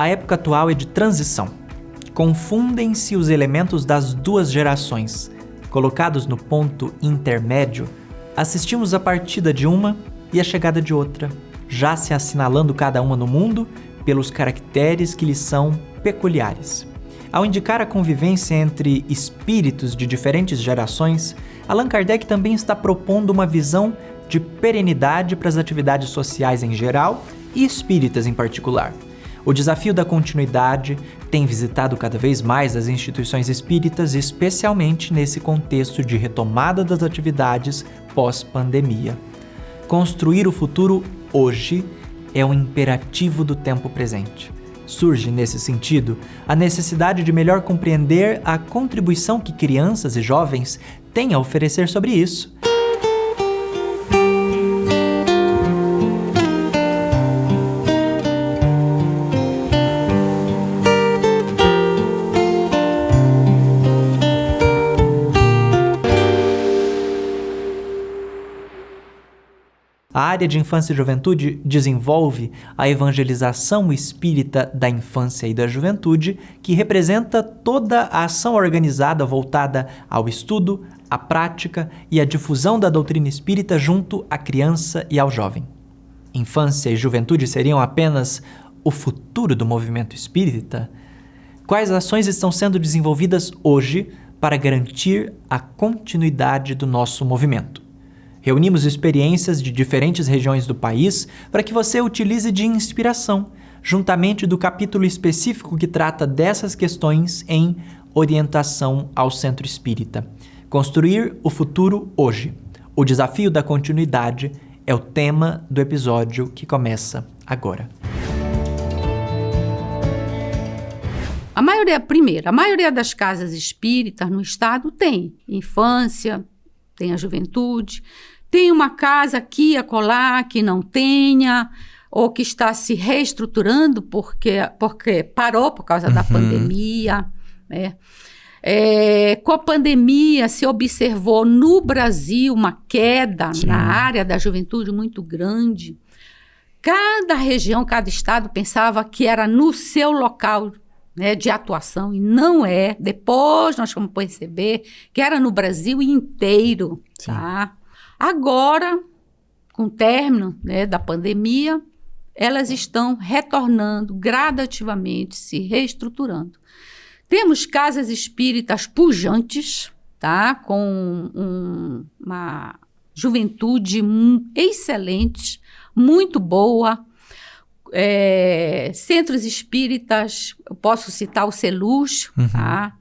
A época atual é de transição. Confundem-se os elementos das duas gerações. Colocados no ponto intermédio, assistimos a partida de uma e a chegada de outra, já se assinalando cada uma no mundo pelos caracteres que lhes são peculiares. Ao indicar a convivência entre espíritos de diferentes gerações, Allan Kardec também está propondo uma visão de perenidade para as atividades sociais em geral e espíritas em particular. O desafio da continuidade tem visitado cada vez mais as instituições espíritas, especialmente nesse contexto de retomada das atividades pós-pandemia. Construir o futuro hoje é um imperativo do tempo presente. Surge, nesse sentido, a necessidade de melhor compreender a contribuição que crianças e jovens têm a oferecer sobre isso. A área de infância e juventude desenvolve a evangelização espírita da infância e da juventude, que representa toda a ação organizada voltada ao estudo, à prática e à difusão da doutrina espírita junto à criança e ao jovem. Infância e juventude seriam apenas o futuro do movimento espírita? Quais ações estão sendo desenvolvidas hoje para garantir a continuidade do nosso movimento? Reunimos experiências de diferentes regiões do país para que você utilize de inspiração, juntamente do capítulo específico que trata dessas questões em Orientação ao Centro Espírita. Construir o futuro hoje. O desafio da continuidade é o tema do episódio que começa agora. A maioria das casas espíritas no estado tem infância, tem a juventude, tem uma casa aqui e acolá que não tenha, ou que está se reestruturando porque parou por causa da pandemia, né? Com a pandemia se observou no Brasil uma queda na área da juventude muito grande. Cada região, cada estado pensava que era no seu local, né, de atuação, e não é. Depois nós vamos perceber que era no Brasil inteiro. Tá? Agora, com o término, né, da pandemia, elas estão retornando gradativamente, se reestruturando. Temos casas espíritas pujantes, tá? Com uma juventude excelente, muito boa. Centros espíritas, eu posso citar o CELUS, tá?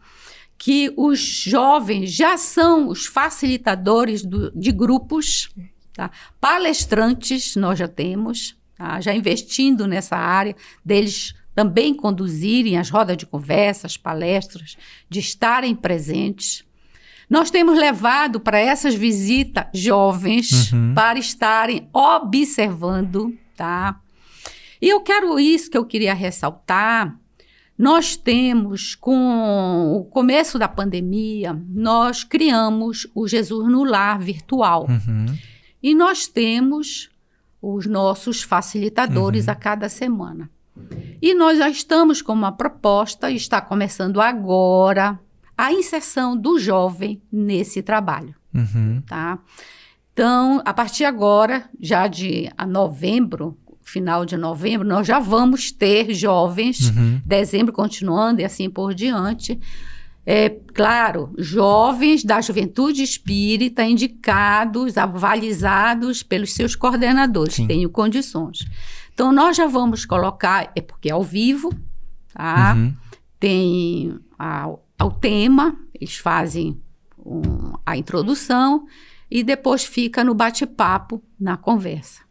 Que os jovens já são os facilitadores de grupos, tá? Palestrantes nós já temos, tá? Já investindo nessa área deles também conduzirem as rodas de conversa, as palestras, de estarem presentes. Nós temos levado para essas visitas jovens para estarem observando, tá? E isso que eu queria ressaltar. Nós temos, com o começo da pandemia, nós criamos o Jesus no Lar virtual. E nós temos os nossos facilitadores a cada semana. E nós já estamos com uma proposta, e está começando agora, a inserção do jovem nesse trabalho. Tá? Então, a partir de agora, já de novembro, final de novembro, nós já vamos ter jovens, dezembro continuando e assim por diante. Claro, jovens da juventude espírita indicados, avalizados pelos seus coordenadores, tenham condições. Então, nós já vamos colocar, porque é ao vivo, tá? Tem ao tema, eles fazem a introdução e depois fica no bate-papo, na conversa.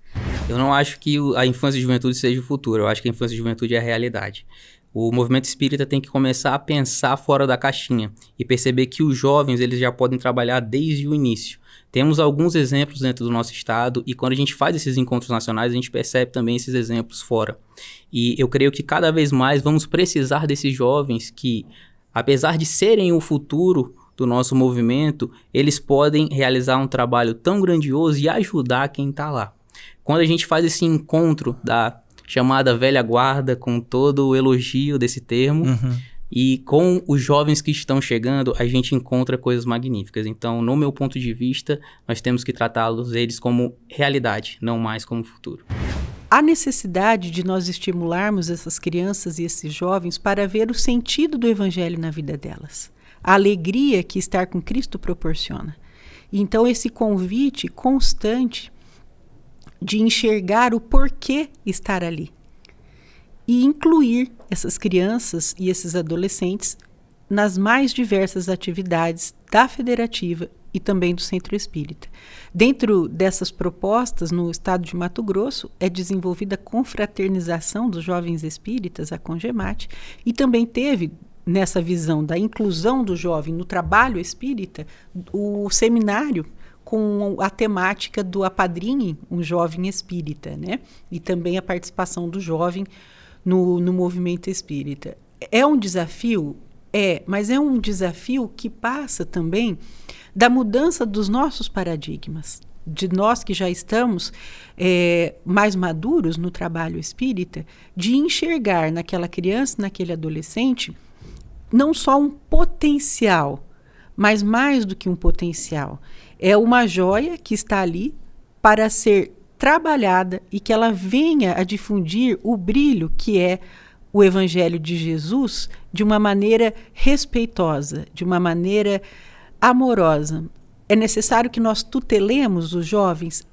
Eu não acho que a infância e juventude seja o futuro, eu acho que a infância e juventude é a realidade. O movimento espírita tem que começar a pensar fora da caixinha e perceber que os jovens eles já podem trabalhar desde o início. Temos alguns exemplos dentro do nosso estado e quando a gente faz esses encontros nacionais, a gente percebe também esses exemplos fora. E eu creio que cada vez mais vamos precisar desses jovens que, apesar de serem o futuro do nosso movimento, eles podem realizar um trabalho tão grandioso e ajudar quem está lá. Quando a gente faz esse encontro da chamada velha guarda, com todo o elogio desse termo. E com os jovens que estão chegando, a gente encontra coisas magníficas. Então, no meu ponto de vista, nós temos que tratá-los eles como realidade, não mais como futuro. Há necessidade de nós estimularmos essas crianças e esses jovens para ver o sentido do evangelho na vida delas. A alegria que estar com Cristo proporciona. Então, esse convite constante de enxergar o porquê estar ali. E incluir essas crianças e esses adolescentes nas mais diversas atividades da Federativa e também do Centro Espírita. Dentro dessas propostas, no estado de Mato Grosso, é desenvolvida a confraternização dos jovens espíritas, a Congemate, e também teve, nessa visão da inclusão do jovem no trabalho espírita, o seminário com a temática do Apadrinhe um Jovem Espírita, né? E também a participação do jovem no movimento espírita. É um desafio? Mas é um desafio que passa também da mudança dos nossos paradigmas, de nós que já estamos mais maduros no trabalho espírita, de enxergar naquela criança, naquele adolescente, não só um potencial, mas mais do que um potencial. É uma joia que está ali para ser trabalhada e que ela venha a difundir o brilho que é o Evangelho de Jesus de uma maneira respeitosa, de uma maneira amorosa. É necessário que nós tutelemos os jovens?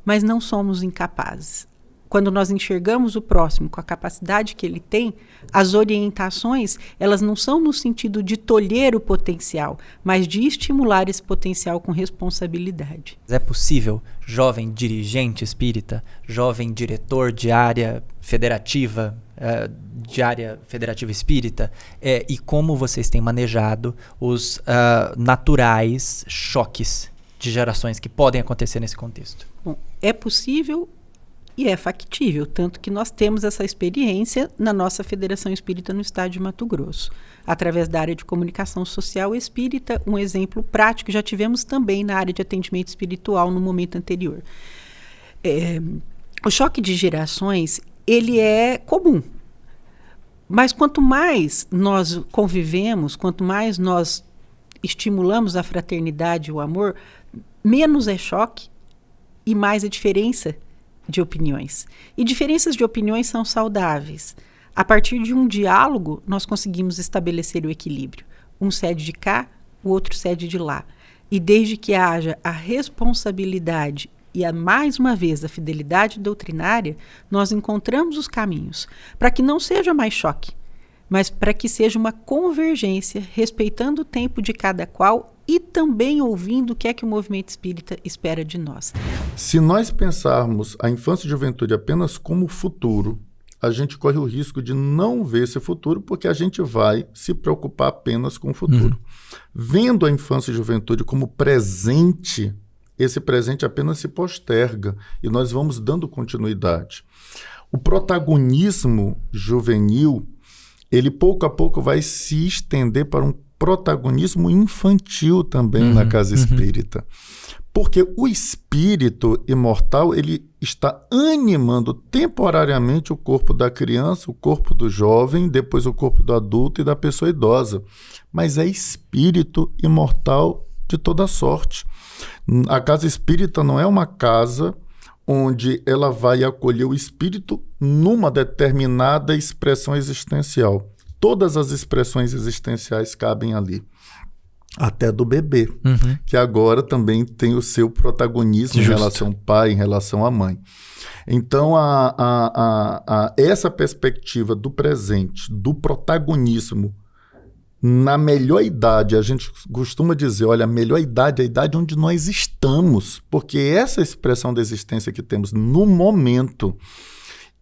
Mas não somos incapazes. Quando nós enxergamos o próximo com a capacidade que ele tem, as orientações, elas não são no sentido de tolher o potencial, mas de estimular esse potencial com responsabilidade. É possível, jovem dirigente espírita, jovem diretor de área federativa, espírita, e como vocês têm manejado os naturais choques de gerações que podem acontecer nesse contexto? Bom, é possível e é factível, tanto que nós temos essa experiência na nossa Federação Espírita no estado de Mato Grosso, através da área de comunicação social espírita, um exemplo prático já tivemos também na área de atendimento espiritual no momento anterior. O choque de gerações, ele é comum, mas quanto mais nós convivemos, quanto mais nós estimulamos a fraternidade e o amor, menos é choque e mais é diferença de opiniões. E diferenças de opiniões são saudáveis. A partir de um diálogo, nós conseguimos estabelecer o equilíbrio. Um cede de cá, o outro cede de lá. E desde que haja a responsabilidade e, mais uma vez, a fidelidade doutrinária, nós encontramos os caminhos para que não seja mais choque, mas para que seja uma convergência, respeitando o tempo de cada qual e também ouvindo o que é que o movimento espírita espera de nós. Se nós pensarmos a infância e juventude apenas como futuro, a gente corre o risco de não ver esse futuro, porque a gente vai se preocupar apenas com o futuro. Vendo a infância e juventude como presente, esse presente apenas se posterga e nós vamos dando continuidade. O protagonismo juvenil, ele pouco a pouco vai se estender para um protagonismo infantil também na casa espírita. Porque o espírito imortal, ele está animando temporariamente o corpo da criança, o corpo do jovem, depois o corpo do adulto e da pessoa idosa. Mas é espírito imortal de toda sorte. A casa espírita não é uma casa onde ela vai acolher o espírito numa determinada expressão existencial. Todas as expressões existenciais cabem ali. Até do bebê, que agora também tem o seu protagonismo em relação ao pai, em relação à mãe. Então, essa perspectiva do presente, do protagonismo, na melhor idade, a gente costuma dizer, olha, a melhor idade é a idade onde nós estamos, porque essa expressão da existência que temos no momento,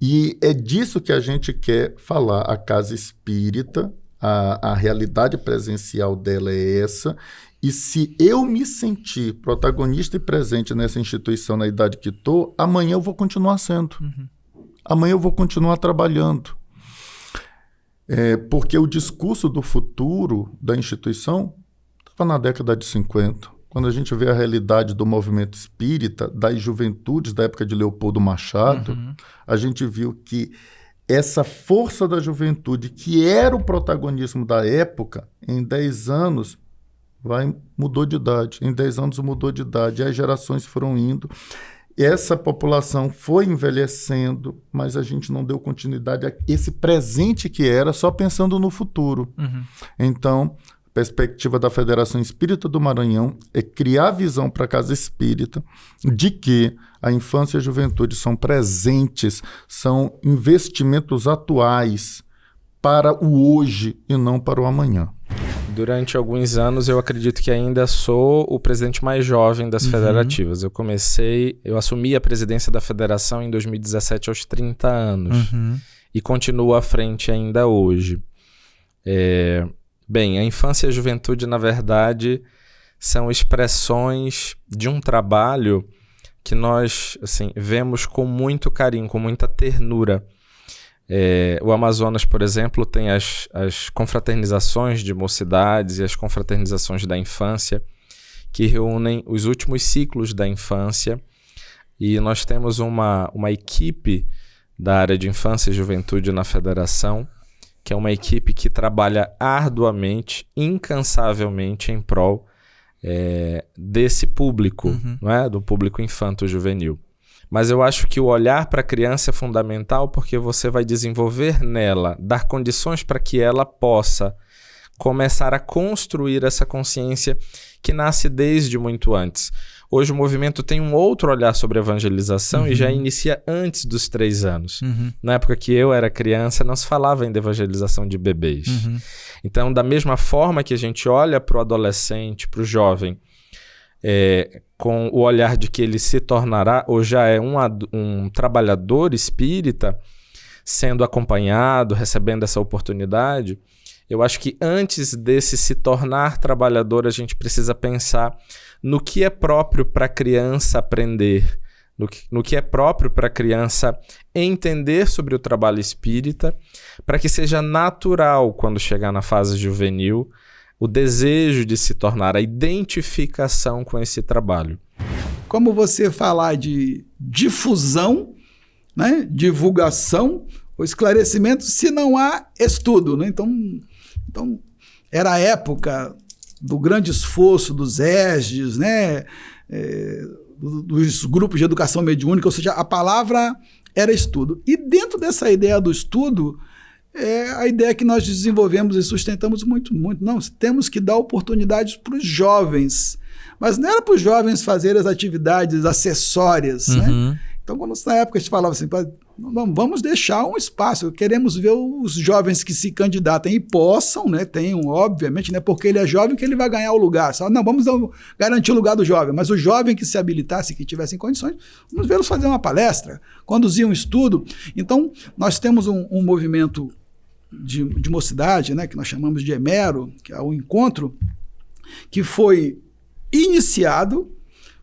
e é disso que a gente quer falar. A casa espírita, a realidade presencial dela é essa, e se eu me sentir protagonista e presente nessa instituição na idade que estou, amanhã eu vou continuar sendo. Amanhã eu vou continuar trabalhando. Porque o discurso do futuro da instituição estava na década de 50, quando a gente vê a realidade do movimento espírita, das juventudes da época de Leopoldo Machado, a gente viu que essa força da juventude, que era o protagonismo da época, em 10 anos mudou de idade. Em 10 anos mudou de idade, e as gerações foram indo. Essa população foi envelhecendo, mas a gente não deu continuidade a esse presente que era, só pensando no futuro. Então, a perspectiva da Federação Espírita do Maranhão é criar visão para a Casa Espírita de que a infância e a juventude são presentes, são investimentos atuais para o hoje e não para o amanhã. Durante alguns anos, eu acredito que ainda sou o presidente mais jovem das federativas. Eu assumi a presidência da federação em 2017 aos 30 anos. E continuo à frente ainda hoje. Bem, a infância e a juventude, na verdade, são expressões de um trabalho que nós vemos com muito carinho, com muita ternura. O Amazonas, por exemplo, tem as confraternizações de mocidades e as confraternizações da infância, que reúnem os últimos ciclos da infância, e nós temos uma equipe da área de infância e juventude na federação, que é uma equipe que trabalha arduamente, incansavelmente em prol desse público, não é? Do público infanto-juvenil. Mas eu acho que o olhar para a criança é fundamental, porque você vai desenvolver nela, dar condições para que ela possa começar a construir essa consciência que nasce desde muito antes. Hoje o movimento tem um outro olhar sobre a evangelização e já inicia antes dos 3 anos. Na época que eu era criança, não se falava ainda evangelização de bebês. Então, da mesma forma que a gente olha para o adolescente, para o jovem, com o olhar de que ele se tornará ou já é um trabalhador espírita, sendo acompanhado, recebendo essa oportunidade, eu acho que antes desse se tornar trabalhador, a gente precisa pensar no que é próprio para a criança aprender, no que é próprio para a criança entender sobre o trabalho espírita, para que seja natural, quando chegar na fase juvenil, o desejo de se tornar, a identificação com esse trabalho. Como você falar de difusão, né? Divulgação, o esclarecimento, se não há estudo, né? Então era a época do grande esforço dos ESGs, né? Dos grupos de educação mediúnica, ou seja, a palavra era estudo. E dentro dessa ideia do estudo, a ideia que nós desenvolvemos e sustentamos muito. Não, temos que dar oportunidades para os jovens. Mas não era para os jovens fazerem as atividades acessórias, né? Então, quando na época a gente falava assim, vamos deixar um espaço, queremos ver os jovens que se candidatem e possam, né? Tenham, obviamente, não é porque ele é jovem que ele vai ganhar o lugar. Não, vamos garantir o lugar do jovem, mas o jovem que se habilitasse, que tivesse condições, vamos vê-los fazer uma palestra, conduzir um estudo. Então, nós temos um movimento de mocidade, né, que nós chamamos de Emero, que é o encontro, que foi iniciado,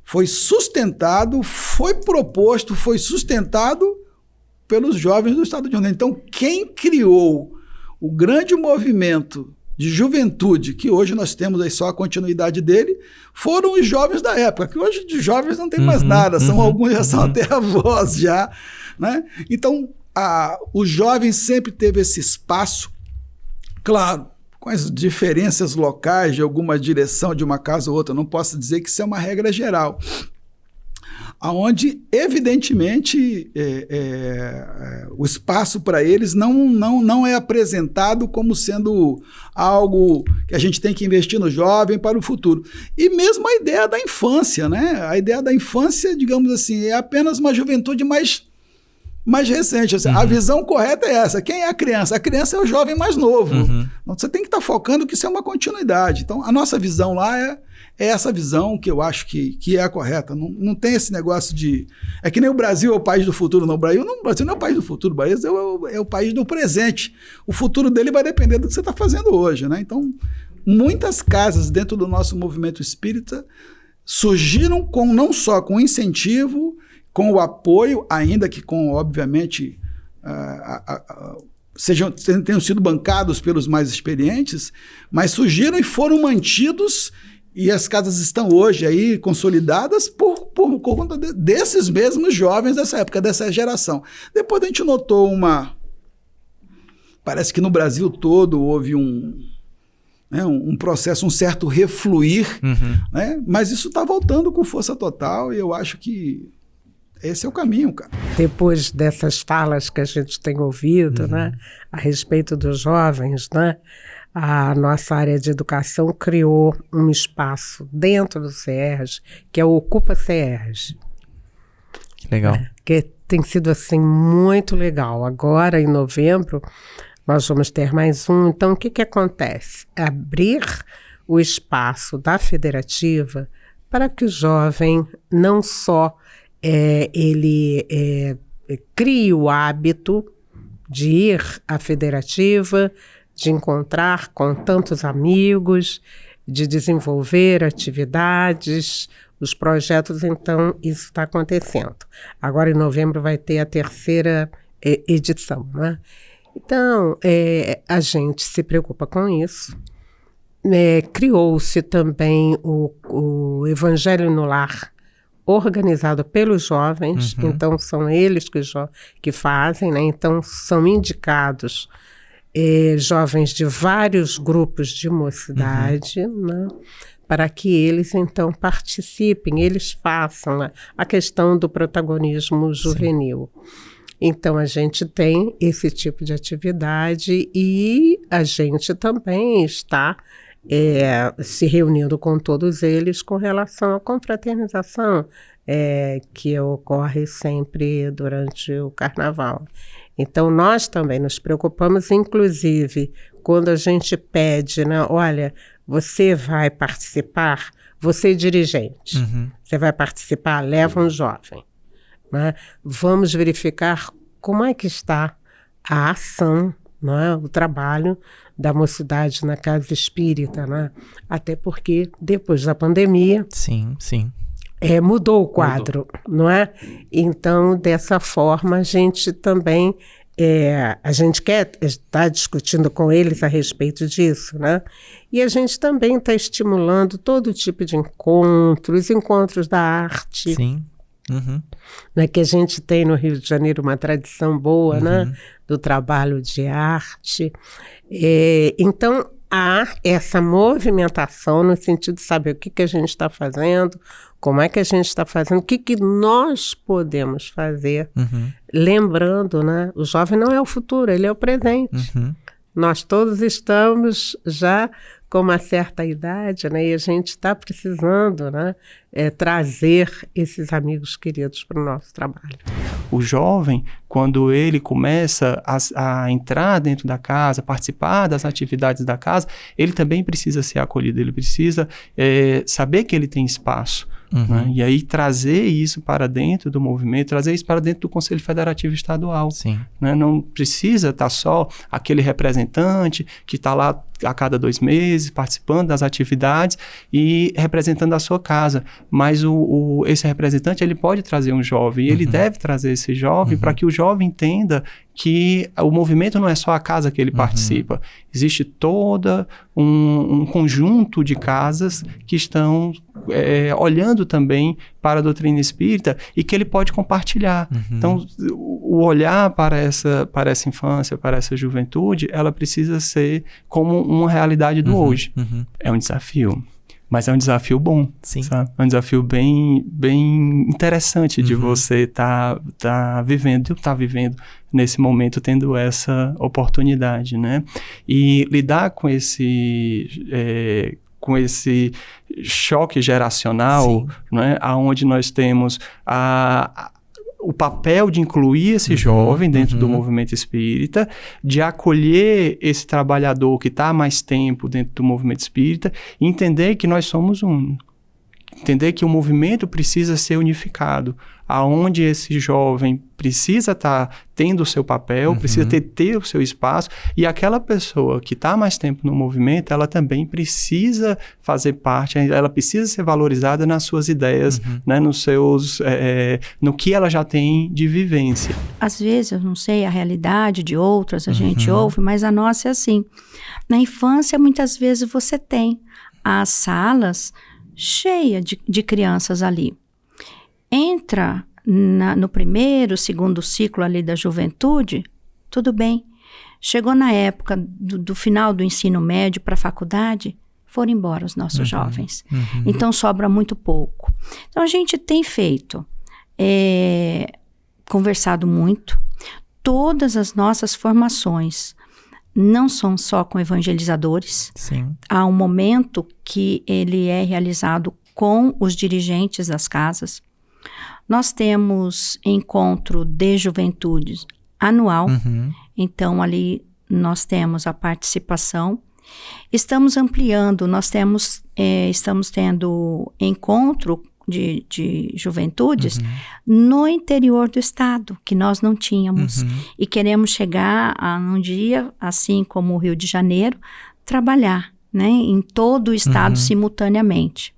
foi sustentado, foi proposto, foi sustentado pelos jovens do estado de Rio Grande. Então, quem criou o grande movimento de juventude, que hoje nós temos aí só a continuidade dele, foram os jovens da época, que hoje de jovens não tem mais nada, são alguns já são até avós já, né? Então, os jovens sempre teve esse espaço, claro, com as diferenças locais de alguma direção de uma casa ou outra, não posso dizer que isso é uma regra geral, aonde evidentemente o espaço para eles não é apresentado como sendo algo que a gente tem que investir no jovem para o futuro. E mesmo a ideia da infância, né? A ideia da infância, digamos assim, é apenas uma juventude mais recente. Assim, a visão correta é essa. Quem é a criança? A criança é o jovem mais novo. Então, você tem que estar focando que isso é uma continuidade. Então, a nossa visão lá é essa visão que eu acho que é a correta. Não tem esse negócio de... É que nem o Brasil é o país do futuro. Não, o Brasil não é o país do futuro. O Brasil é o país do presente. O futuro dele vai depender do que você está fazendo hoje, né? Então, muitas casas dentro do nosso movimento espírita surgiram não só com incentivo, com o apoio, ainda que com, obviamente, tenham sido bancados pelos mais experientes, mas surgiram e foram mantidos E as casas estão hoje aí consolidadas por conta desses mesmos jovens dessa época, dessa geração. Depois a gente notou parece que no Brasil todo houve um processo, um certo refluir, né? Mas isso está voltando com força total e eu acho que esse é o caminho, cara. Depois dessas falas que a gente tem ouvido, né, a respeito dos jovens, né, a nossa área de educação criou um espaço dentro do CERJ, que é o Ocupa CERJ. Legal. Que tem sido, assim, muito legal. Agora, em novembro, nós vamos ter mais um. Então, o que acontece? Abrir o espaço da federativa para que o jovem não só ele crie o hábito de ir à federativa, de encontrar com tantos amigos, de desenvolver atividades, os projetos. Então, isso está acontecendo. Agora, em novembro, vai ter a 3ª edição, né? Então, a gente se preocupa com isso. Criou-se também o Evangelho no Lar, organizado pelos jovens. Então, são eles que fazem, né? Então, são indicados jovens de vários grupos de mocidade, né? Para que eles, então, participem, eles façam a questão do protagonismo juvenil. Sim. Então, a gente tem esse tipo de atividade e a gente também está se reunindo com todos eles com relação à confraternização que ocorre sempre durante o Carnaval. Então, nós também nos preocupamos, inclusive, quando a gente pede, né, olha, você vai participar, você dirigente, você vai participar, leva um jovem. Né? Vamos verificar como é que está a ação, né? O trabalho da mocidade na casa espírita, né? Até porque depois da pandemia sim. Mudou o quadro, não é? Então, dessa forma, a gente também a gente quer estar discutindo com eles a respeito disso, né? E a gente também está estimulando todo tipo de encontros da arte. Sim. Né, que a gente tem no Rio de Janeiro uma tradição boa, né, do trabalho de arte. Então, há essa movimentação no sentido de saber o que a gente está fazendo, como é que a gente está fazendo, o que nós podemos fazer. Lembrando, né, o jovem não é o futuro, ele é o presente. Nós todos estamos já com uma certa idade, né, e a gente está precisando, né, trazer esses amigos queridos para o nosso trabalho. O jovem, quando ele começa a entrar dentro da casa, participar das atividades da casa, ele também precisa ser acolhido, ele precisa saber que ele tem espaço. Né? E aí trazer isso para dentro do movimento, trazer isso para dentro do Conselho Federativo Estadual. Sim. Né? Não precisa estar só aquele representante que está lá a cada 2 meses participando das atividades e representando a sua casa, mas esse representante ele pode trazer um jovem, ele deve trazer esse jovem para que o jovem entenda que o movimento não é só a casa que ele participa, existe todo um conjunto de casas que estão olhando também para a doutrina espírita e que ele pode compartilhar. Então, o olhar para essa infância, para essa juventude, ela precisa ser como uma realidade do hoje. É um desafio. Mas é um desafio bom, sabe? É um desafio bem interessante de você tá vivendo, de eu estar vivendo nesse momento, tendo essa oportunidade, né? E lidar com esse choque geracional, né? Onde nós temos o papel de incluir esse jovem dentro do movimento espírita, de acolher esse trabalhador que está há mais tempo dentro do movimento espírita e entender que nós somos um. Entender que o movimento precisa ser unificado, aonde esse jovem precisa estar tendo o seu papel, precisa ter o seu espaço, e aquela pessoa que está mais tempo no movimento, ela também precisa fazer parte, ela precisa ser valorizada nas suas ideias, né, no que ela já tem de vivência. Às vezes, eu não sei a realidade de outras, a gente ouve, mas a nossa é assim. Na infância, muitas vezes você tem as salas cheias de crianças ali. Entra no primeiro, segundo ciclo ali da juventude, tudo bem. Chegou na época do final do ensino médio para a faculdade, foram embora os nossos jovens. Então, sobra muito pouco. Então, a gente tem feito, conversado muito. Todas as nossas formações não são só com evangelizadores. Sim. Há um momento que ele é realizado com os dirigentes das casas. Nós temos encontro de juventude anual. Então, ali nós temos a participação. Estamos ampliando, nós estamos tendo encontro de juventudes no interior do estado, que nós não tínhamos. E queremos chegar num dia, assim como o Rio de Janeiro, trabalhar, né, em todo o estado simultaneamente.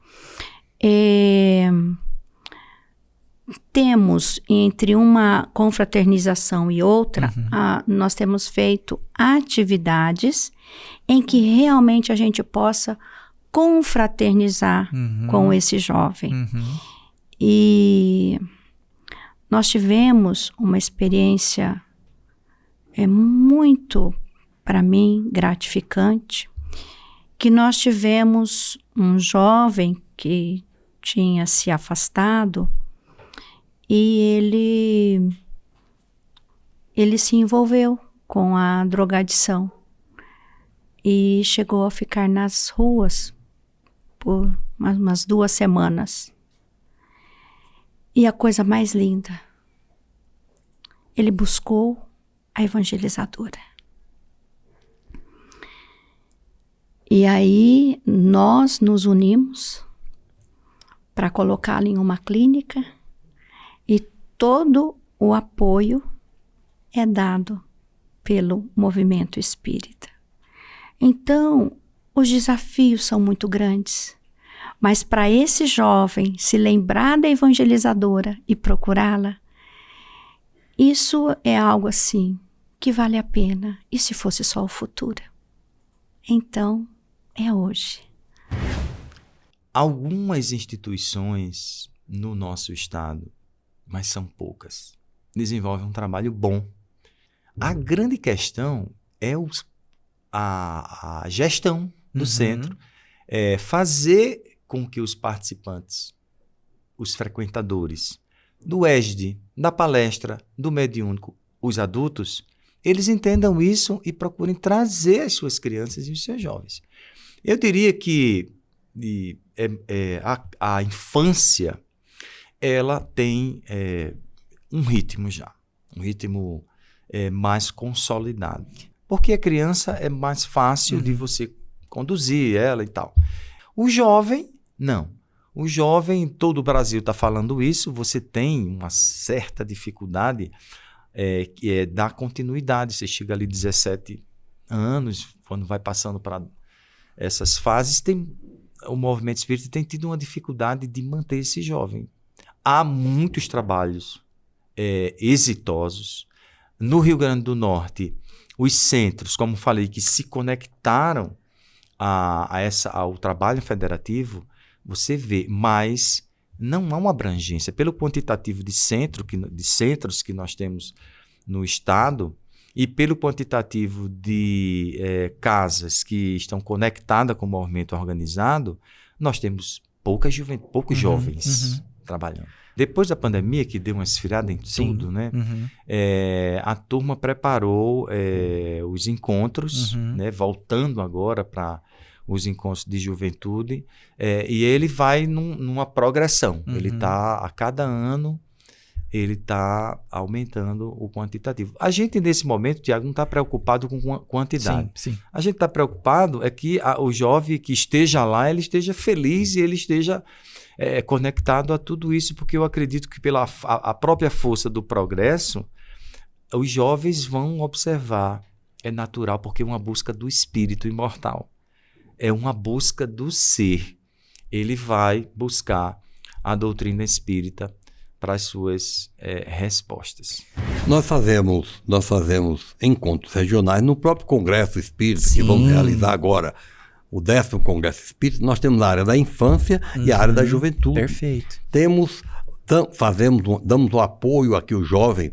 Temos, entre uma confraternização e outra, nós temos feito atividades em que realmente a gente possa confraternizar com esse jovem. E nós tivemos uma experiência muito, para mim, gratificante, que nós tivemos um jovem que tinha se afastado e ele se envolveu com a drogadição e chegou a ficar nas ruas por umas 2 semanas. E a coisa mais linda, ele buscou a evangelizadora. E aí nós nos unimos para colocá-lo em uma clínica e todo o apoio é dado pelo movimento espírita. Então, os desafios são muito grandes, mas para esse jovem se lembrar da evangelizadora e procurá-la, isso é algo assim que vale a pena. E se fosse só o futuro? Então, é hoje. Algumas instituições no nosso estado, mas são poucas, desenvolvem um trabalho bom. A grande questão é a gestão do centro, fazer com que os participantes, os frequentadores do ESD, da palestra, do mediúnico, os adultos, eles entendam isso e procurem trazer as suas crianças e os seus jovens. Eu diria que a infância, ela tem um ritmo já, um ritmo mais consolidado. Porque a criança é mais fácil de você conduzir ela e tal. O jovem, não. O jovem, todo o Brasil está falando isso, você tem uma certa dificuldade que é dar continuidade. Você chega ali 17 anos, quando vai passando para essas fases, o movimento espírita tem tido uma dificuldade de manter esse jovem. Há muitos trabalhos exitosos. No Rio Grande do Norte, os centros, como falei, que se conectaram ao trabalho federativo, você vê, mas não há uma abrangência. Pelo quantitativo de centros que nós temos no estado e pelo quantitativo de casas que estão conectadas com o movimento organizado, nós temos poucos jovens trabalhando. Depois da pandemia, que deu uma esfriada em tudo, né? A turma preparou os encontros, né? Voltando agora para os encontros de juventude, e ele vai numa progressão. Ele está, a cada ano, ele está aumentando o quantitativo. A gente, nesse momento, Tiago, não está preocupado com quantidade. Sim. A gente está preocupado que o jovem que esteja lá, ele esteja feliz e ele esteja conectado a tudo isso, porque eu acredito que pela a própria força do progresso, os jovens vão observar, é natural, porque é uma busca do espírito imortal, é uma busca do ser. Ele vai buscar a doutrina espírita para as suas respostas. Nós fazemos encontros regionais no próprio Congresso Espírita, que vamos realizar agora o 10º Congresso Espírita, nós temos a área da infância e a área da juventude. Perfeito. Damos o apoio a que o jovem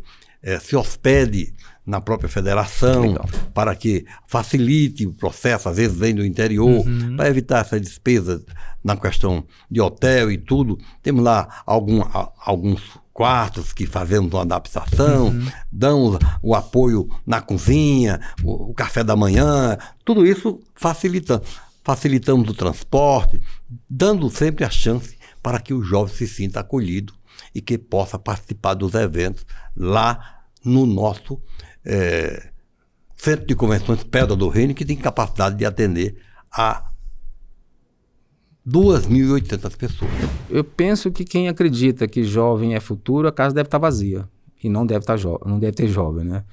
se hospede na própria federação, Legal. para que facilite o processo, às vezes vem do interior, para evitar essas despesas na questão de hotel e tudo. Temos lá alguns quartos que fazemos uma adaptação, damos o apoio na cozinha, o café da manhã, tudo isso facilitamos o transporte, dando sempre a chance para que o jovem se sinta acolhido e que possa participar dos eventos lá no nosso Centro de Convenções Pedra do Reino, que tem capacidade de atender a 2.800 pessoas. Eu penso que quem acredita que jovem é futuro, a casa deve estar vazia. E não deve ter jovem, né?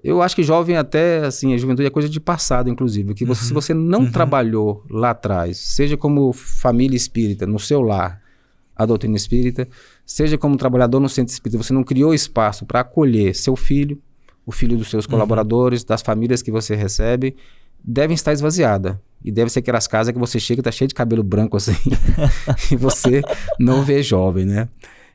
Eu acho que jovem até, assim, a juventude é coisa de passado, inclusive. Que se você não trabalhou lá atrás, seja como família espírita, no seu lar, a doutrina espírita, seja como trabalhador no centro espírita, você não criou espaço para acolher seu filho, o filho dos seus colaboradores, das famílias que você recebe, devem estar esvaziadas. E deve ser aquelas casas que você chega e está cheio de cabelo branco assim, e você não vê jovem, né?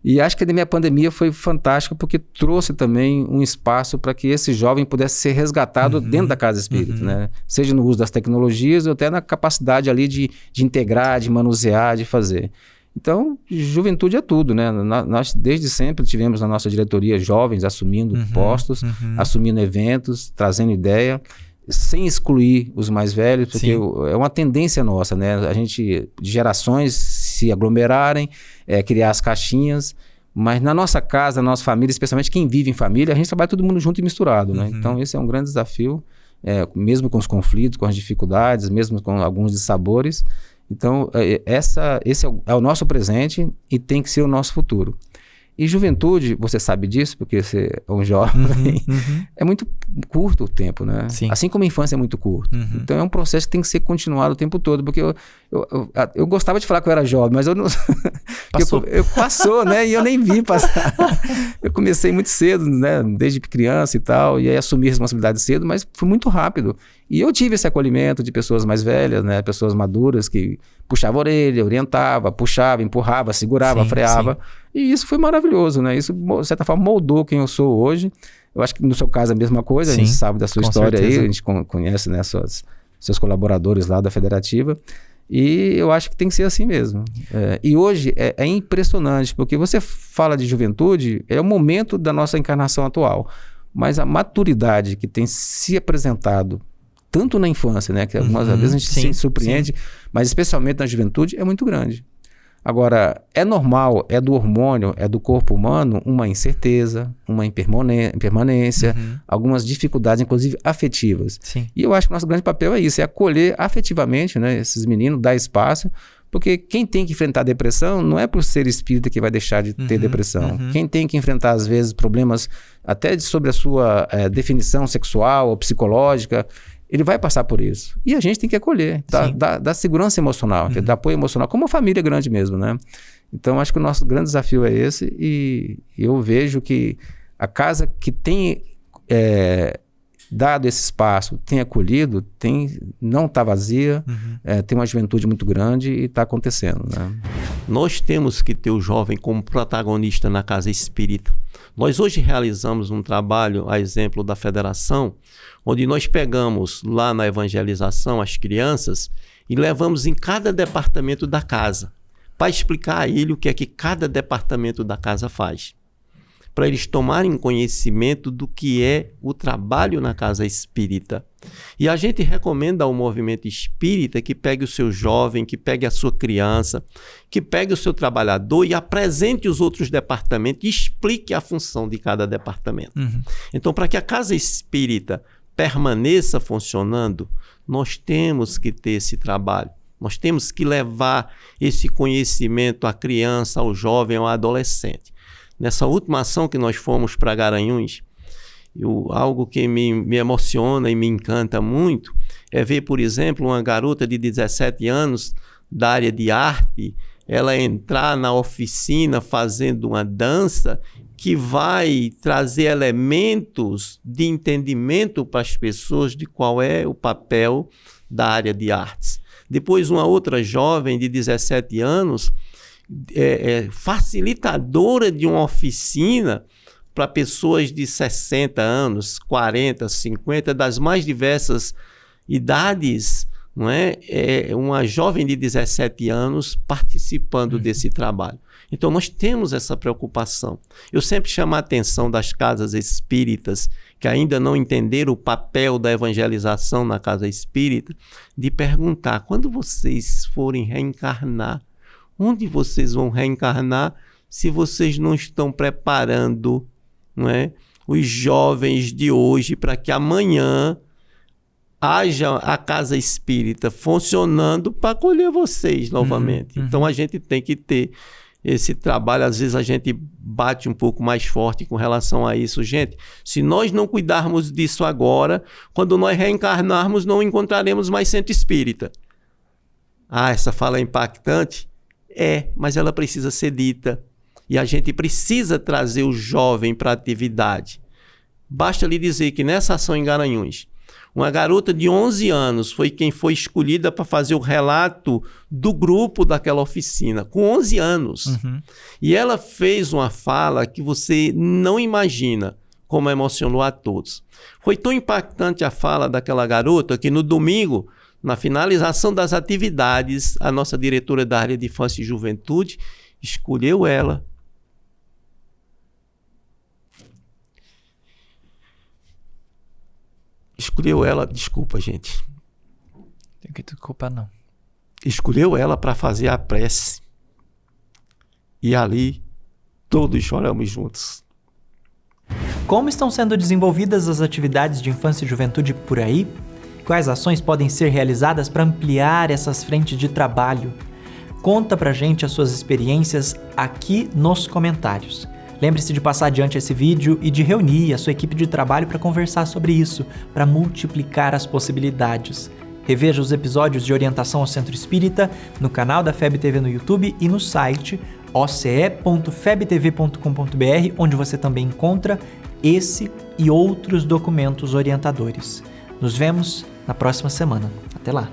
E acho que a minha pandemia foi fantástica porque trouxe também um espaço para que esse jovem pudesse ser resgatado dentro da casa espírita, né? Seja no uso das tecnologias ou até na capacidade ali de integrar, de manusear, de fazer. Então, juventude é tudo, né? Nós desde sempre tivemos na nossa diretoria jovens assumindo postos, assumindo eventos, trazendo ideia, sem excluir os mais velhos, porque é uma tendência nossa, né? A gente, gerações se aglomerarem, criar as caixinhas, mas na nossa casa, na nossa família, especialmente quem vive em família, a gente trabalha todo mundo junto e misturado, né? Então, esse é um grande desafio, mesmo com os conflitos, com as dificuldades, mesmo com alguns dissabores. Então, esse é o nosso presente e tem que ser o nosso futuro. E juventude, você sabe disso, porque você é um jovem, é muito curto o tempo, né? Sim. Assim como a infância é muito curto. Então, é um processo que tem que ser continuado o tempo todo, porque eu gostava de falar que eu era jovem, mas eu não... Passou, né? E eu nem vi passar. Eu comecei muito cedo, né? Desde criança e tal, e aí assumi a responsabilidade cedo, mas foi muito rápido. E eu tive esse acolhimento de pessoas mais velhas, né? Pessoas maduras que puxavam a orelha, orientava, puxava, empurrava, segurava, freava. E isso foi maravilhoso, né? Isso, de certa forma, moldou quem eu sou hoje. Eu acho que no seu caso é a mesma coisa, a gente sabe da sua história aí, a gente conhece, né, seus colaboradores lá da federativa. E eu acho que tem que ser assim mesmo. E hoje é impressionante, porque você fala de juventude, é o momento da nossa encarnação atual. Mas a maturidade que tem se apresentado tanto na infância, né, que algumas vezes a gente se surpreende, mas especialmente na juventude, é muito grande. Agora, é normal, é do hormônio, é do corpo humano, uma incerteza, uma impermanência, algumas dificuldades, inclusive afetivas. E eu acho que o nosso grande papel é isso, é acolher afetivamente, né, esses meninos, dar espaço, porque quem tem que enfrentar a depressão não é por ser espírita que vai deixar de ter depressão. Quem tem que enfrentar, às vezes, problemas até sobre a sua definição sexual ou psicológica, ele vai passar por isso. E a gente tem que acolher, dar segurança emocional, dar apoio emocional, como uma família grande mesmo, né? Então, acho que o nosso grande desafio é esse, e eu vejo que a casa que tem dado esse espaço, tem acolhido, não está vazia, tem uma juventude muito grande e está acontecendo, né? Nós temos que ter o jovem como protagonista na casa espírita. Nós hoje realizamos um trabalho, a exemplo da federação, onde nós pegamos lá na evangelização as crianças e levamos em cada departamento da casa, para explicar a ele o que é que cada departamento da casa faz, para eles tomarem conhecimento do que é o trabalho na casa espírita. E a gente recomenda ao movimento espírita que pegue o seu jovem, que pegue a sua criança, que pegue o seu trabalhador e apresente os outros departamentos e explique a função de cada departamento. Então, para que a casa espírita permaneça funcionando, nós temos que ter esse trabalho. Nós temos que levar esse conhecimento à criança, ao jovem, ao adolescente. Nessa última ação que nós fomos para Garanhuns, algo que me emociona e me encanta muito é ver, por exemplo, uma garota de 17 anos da área de arte, ela entrar na oficina fazendo uma dança que vai trazer elementos de entendimento para as pessoas de qual é o papel da área de artes. Depois, uma outra jovem de 17 anos, facilitadora de uma oficina para pessoas de 60 anos, 40, 50, das mais diversas idades, não é? Uma jovem de 17 anos participando desse trabalho. Então, nós temos essa preocupação. Eu sempre chamo a atenção das casas espíritas que ainda não entenderam o papel da evangelização na casa espírita, de perguntar, quando vocês forem reencarnar, onde vocês vão reencarnar se vocês não estão preparando, não é, os jovens de hoje para que amanhã haja a casa espírita funcionando para acolher vocês novamente. Então, a gente tem que ter esse trabalho. Às vezes a gente bate um pouco mais forte com relação a isso. Gente, se nós não cuidarmos disso agora, quando nós reencarnarmos, não encontraremos mais centro espírita. Essa fala é impactante? Mas ela precisa ser dita. E a gente precisa trazer o jovem para a atividade. Basta lhe dizer que nessa ação em Garanhuns, uma garota de 11 anos foi quem foi escolhida para fazer o relato do grupo daquela oficina, com 11 anos. E ela fez uma fala que você não imagina como emocionou a todos. Foi tão impactante a fala daquela garota que no domingo, na finalização das atividades, a nossa diretora da área de infância e juventude escolheu ela. Desculpa, gente. Tem que desculpar, não. Escolheu ela para fazer a prece. E ali, todos choramos juntos. Como estão sendo desenvolvidas as atividades de infância e juventude por aí? Quais ações podem ser realizadas para ampliar essas frentes de trabalho? Conta pra gente as suas experiências aqui nos comentários. Lembre-se de passar adiante esse vídeo e de reunir a sua equipe de trabalho para conversar sobre isso, para multiplicar as possibilidades. Reveja os episódios de orientação ao Centro Espírita no canal da FEB TV no YouTube e no site oce.febtv.com.br, onde você também encontra esse e outros documentos orientadores. Nos vemos na próxima semana. Até lá!